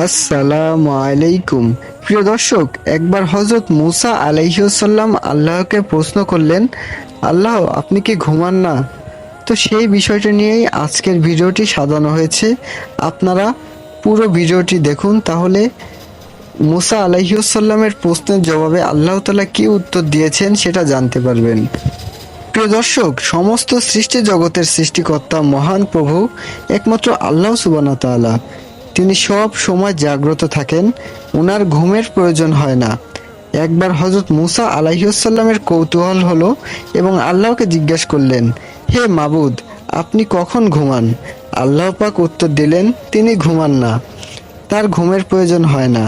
আসসালামু আলাইকুম। প্রিয় দর্শক, একবার হযরত মুসা আলাইহিসসালাম আল্লাহকে প্রশ্ন করলেন, আল্লাহ আপনি কি ঘুমান না? তো সেই বিষয়টা নিয়েই আজকের ভিডিওটি সাজানো হয়েছে। আপনারা পুরো ভিডিওটি দেখুন, তাহলে মুসা আলাইহিসসালামের প্রশ্নের জবাবে আল্লাহ তাআলা কি উত্তর দিয়েছেন সেটা জানতে পারবেন। প্রিয় দর্শক, সমস্ত সৃষ্টি জগতের সৃষ্টিকর্তা মহান প্রভু একমাত্র আল্লাহ সুবহানাহু ওয়া তাআলা। তিনি সব সময় জাগ্রত থাকেন, ওনার ঘুমের প্রয়োজন হয় না। একবার হযরত মুসা আলাইহিসসালামের কৌতূহল হলো এবং আল্লাহকে জিজ্ঞেস করলেন, হে মাবুদ, আপনি কখন ঘুমান? আল্লাহ পাক উত্তর দিলেন, তিনি ঘুমান না, তার ঘুমের প্রয়োজন হয় না।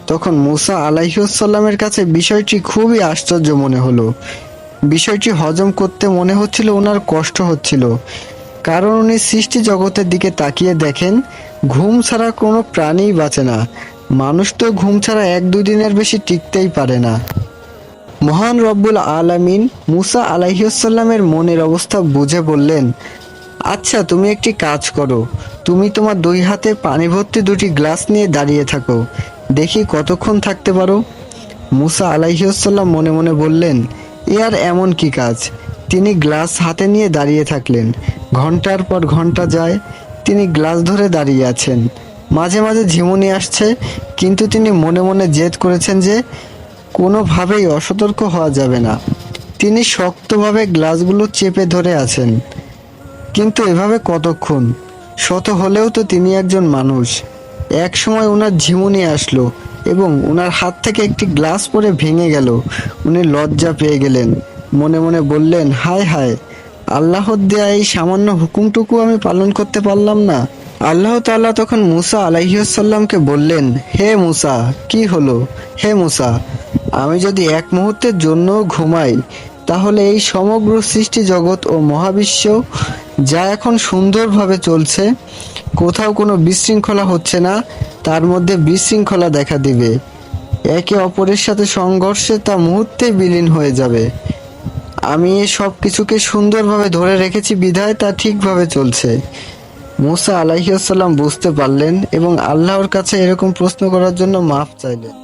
তখন মুসা আলাইহিসসালামের কাছে বিষয়টি খুবই আশ্চর্য মনে হলো। বিষয়টি হজম করতে মনে হচ্ছিল ওনার কষ্ট হচ্ছিল, কারণ উনি সৃষ্টি জগতের দিকে তাকিয়ে দেখেন ঘুম ছাড়া কোনো প্রাণীই বাঁচে না। মানুষ তো ঘুম ছাড়া 1-2 দিনের বেশি টিকতেই পারে না। মহান রব্বুল আলামিন মুসা আলাইহিসসালামের মনের অবস্থা বুঝে বললেন, আচ্ছা তুমি একটি কাজ করো, তুমি তোমার 2 হাতে পানি ভর্তি 2টি গ্লাস নিয়ে দাঁড়িয়ে থাকো, দেখি কতক্ষণ থাকতে পারো। মুসা আলাইহিসসালাম মনে মনে বললেন, এ আর এমন কি কাজ। তিনি গ্লাস হাতে নিয়ে দাঁড়িয়ে থাকলেন। ঘন্টার পর ঘন্টা যায়, তিনি গ্লাস ধরে দাঁড়িয়ে আছেন। মাঝে মাঝে ঝিমুনি আসছে, কিন্তু তিনি মনে মনে জেদ করেছেন যে কোনোভাবেই অসতর্ক হওয়া যাবে না। তিনি শক্তভাবে গ্লাসগুলো চেপে ধরে আছেন। কিন্তু এভাবে কতক্ষণ? শত হলেও তো তিনি একজন মানুষ। এক সময় ওনার ঝিমুনি আসলো এবং ওনার হাত থেকে একটি গ্লাস পড়ে ভেঙে গেল। উনি লজ্জা পেয়ে গেলেন। মনে মনে বললেন, হায় হায়, আল্লাহর দেয়া এই সামান্য হুকুমটুকু আমি পালন করতে পারলাম না। আল্লাহ তাআলা তখন মুসা আলাইহিসসালামকে বললেন, হে মুসা, কি হলো? হে মুসা, আমি যদি এক মুহূর্তের জন্য ঘুমাই, তাহলে এই সমগ্র সৃষ্টি জগৎ ও মহাবিশ্ব যা এখন সুন্দরভাবে চলছে, কোথাও কোনো বিশৃঙ্খলা হচ্ছে না, তার মধ্যে বিশৃঙ্খলা দেখা দিবে। একে অপরের সাথে সংঘর্ষে তা মুহূর্তেই বিলীন হয়ে যাবে। আমি এই সব কিছুকে সুন্দরভাবে ধরে রেখেছি বিধায় তা ঠিকভাবে চলছে। মুসা আলাইহিসসালাম বুঝতে পারলেন এবং আল্লাহর কাছে এরকম প্রশ্ন করার জন্য মাফ চাইলেন।